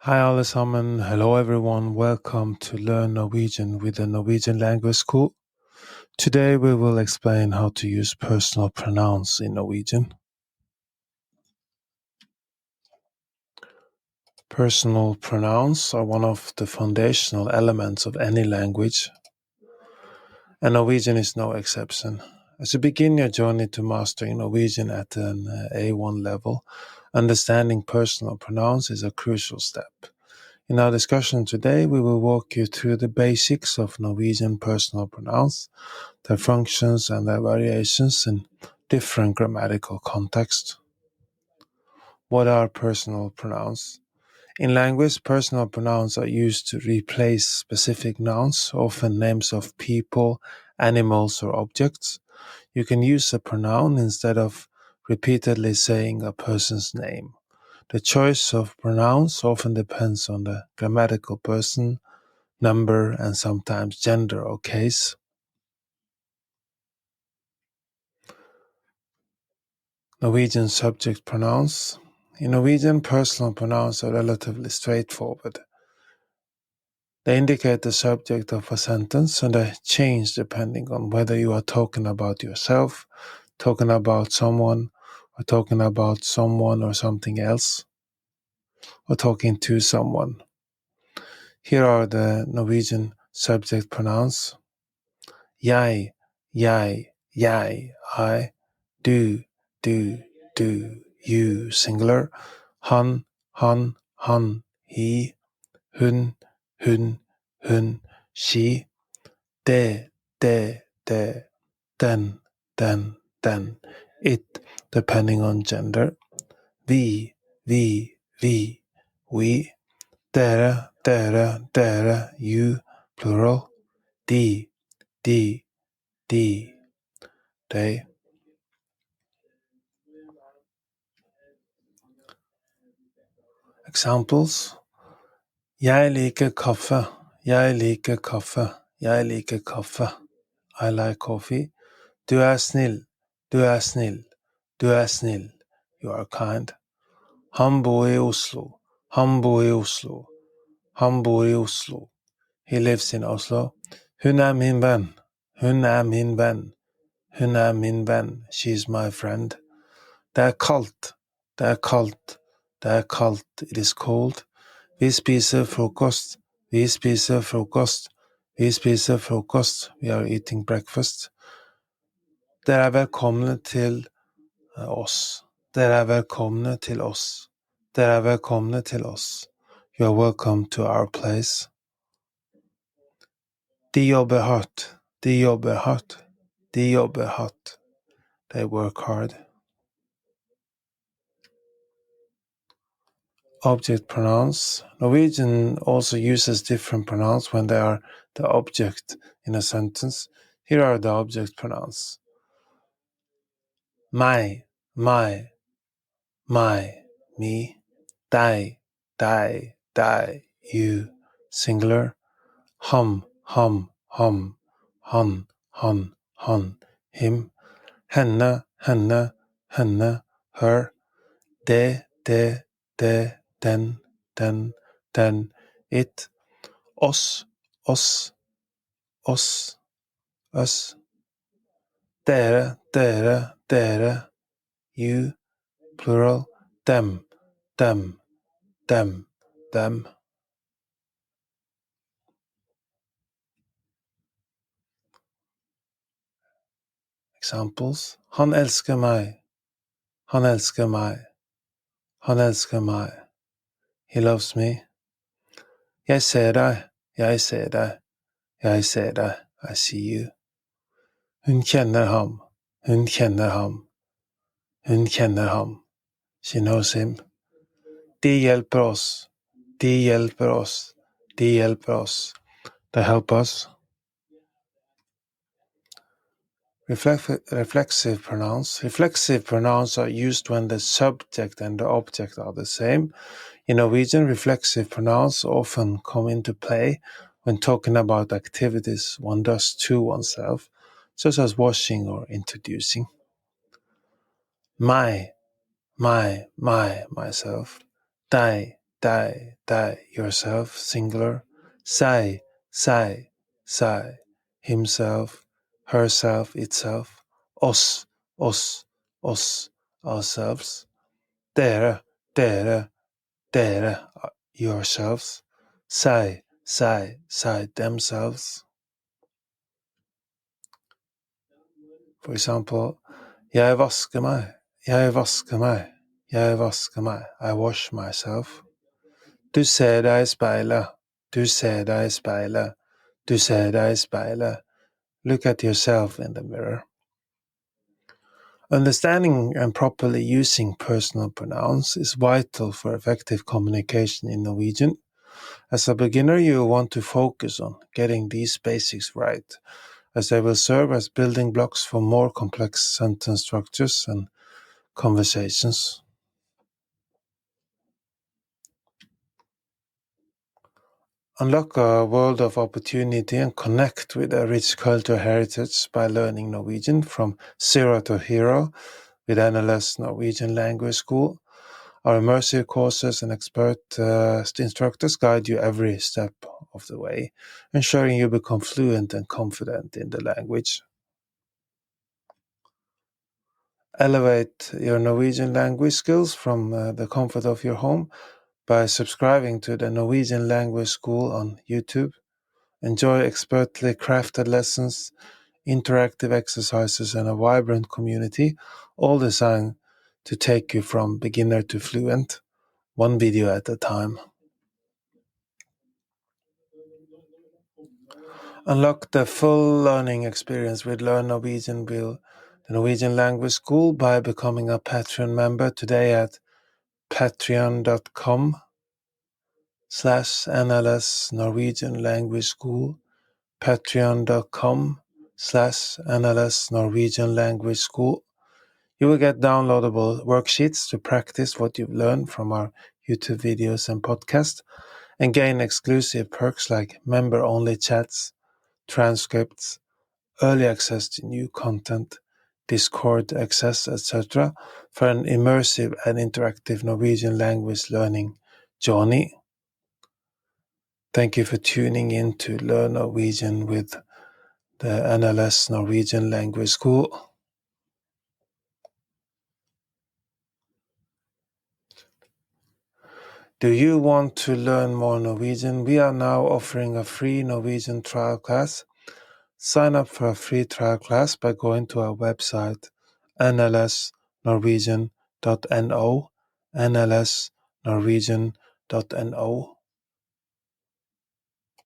Hi alle sammen, hello everyone, welcome to Learn Norwegian with the Norwegian Language School. Today we will explain how to use personal pronouns in Norwegian. Personal pronouns are one of the foundational elements of any language, and Norwegian is no exception. As you begin your journey to mastering Norwegian at an A1 level, understanding personal pronouns is a crucial step. In our discussion today, we will walk you through the basics of Norwegian personal pronouns, their functions and their variations in different grammatical contexts. What are personal pronouns? In language, personal pronouns are used to replace specific nouns, often names of people, animals, or objects. You can use a pronoun instead of repeatedly saying a person's name. The choice of pronouns often depends on the grammatical person, number, and sometimes gender or case. Norwegian subject pronouns. In Norwegian, personal pronouns are relatively straightforward. They indicate the subject of a sentence and they change depending on whether you are talking about yourself, talking about someone, or talking about someone or something else, or talking to someone. Here are the Norwegian subject pronouns. Jeg, I, do, you, singular, han, he, hun, she, det, den, it, depending on gender, vi, we, dere, you, plural, de, they. Examples. Jeg liker kaffe, jeg liker kaffe, jeg liker kaffe. I like coffee. Du er snill, du er snill, du er snill. You are kind. Han bor i Oslo, han bor i Oslo, han bor i Oslo. He lives in Oslo. Hun er min venn, hun er min venn, hun er min venn. She is my friend. Det er kaldt, det er kaldt, det er kaldt. It is cold. Vi spiser frokost, vi spiser frokost, vi spiser frokost. We are eating breakfast. Dere er velkomne til oss. Dere er velkomne til oss. Dere er velkomne til oss. You are welcome to our place. De jobber hardt, de jobber hardt, de jobber hardt. They work hard. Object pronouns. Norwegian also uses different pronouns when they are the object in a sentence. Here are the object pronouns. My, me. Deg, you, singular. Ham, han, him. Henne, her. Det, den, it. Oss, us. Dere, you, plural. Them. Examples. Han elsker meg, han elsker meg, han elsker meg. He loves me. Jeg ser deg, jeg ser deg, jeg ser deg. I see you. Hun kjenner ham, hun kjenner ham, hun kjenner ham. She knows him. De hjelper oss, de hjelper oss, de hjelper oss. They help us. Reflexive pronouns. Reflexive pronouns are used when the subject and the object are the same. In Norwegian, reflexive pronouns often come into play when talking about activities one does to oneself, such as washing or introducing. My, myself. Deg, deg, yourself, singular. Seg, himself, herself, itself. Oss, ourselves. Dere, yourselves. Seg, themselves. For example, jeg vasker meg. I wash myself. Du ser deg i speilet. Look at yourself in the mirror. Understanding and properly using personal pronouns is vital for effective communication in Norwegian. As a beginner, you will want to focus on getting these basics right, as they will serve as building blocks for more complex sentence structures and conversations. Unlock a world of opportunity and connect with a rich cultural heritage by learning Norwegian from zero to hero with NLS Norwegian Language School. Our immersive courses and expert instructors guide you every step of the way, ensuring you become fluent and confident in the language. Elevate your Norwegian language skills from the comfort of your home by subscribing to the Norwegian Language School on YouTube. Enjoy expertly crafted lessons, interactive exercises, and a vibrant community, all designed to take you from beginner to fluent, one video at a time. Unlock the full learning experience with Learn Norwegian with the Norwegian Language School by becoming a Patreon member today at patreon.com/NLS Norwegian Language School, patreon.com/NLS Norwegian Language School. You will get downloadable worksheets to practice what you've learned from our YouTube videos and podcasts, and gain exclusive perks like member-only chats, transcripts, early access to new content, Discord access, etc. for an immersive and interactive Norwegian language learning journey. Thank you for tuning in to Learn Norwegian with the NLS Norwegian Language School. Do you want to learn more Norwegian? We are now offering a free Norwegian trial class. Sign up for a free trial class by going to our website, nlsnorwegian.no, nlsnorwegian.no.